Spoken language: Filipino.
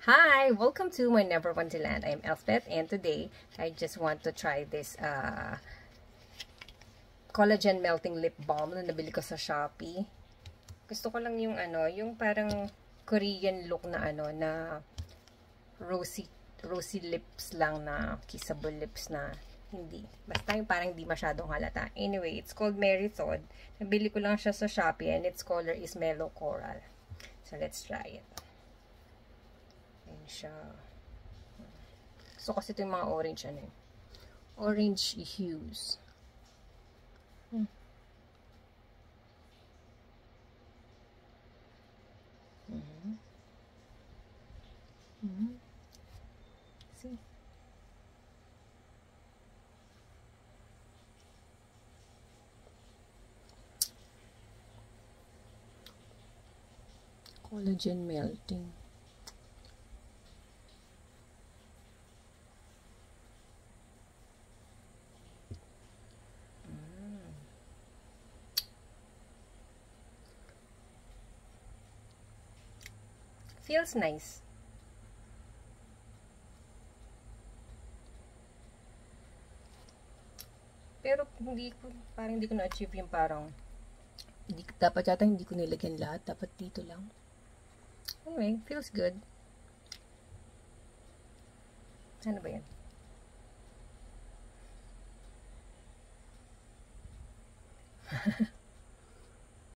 Hi! Welcome to my Never Wonderland. I'm Elspeth, and today I just want to try this collagen melting lip balm na nabili ko sa Shopee. Gusto ko lang yung yung parang Korean look na na rosy lips lang, na kissable lips na hindi. Basta yung parang hindi masyadong halata. Anyway, it's called Merithod. Nabili ko lang siya sa Shopee and its color is Mellow Coral. So let's try it. Ayan siya. So, kasi ito yung mga orange, orange hues. See? Collagen melting. Feels nice. Pero parang hindi ko na-achieve yung parang dapat yata hindi ko nilagyan lahat. Dapat dito lang. Anyway, feels good. Ano ba yan?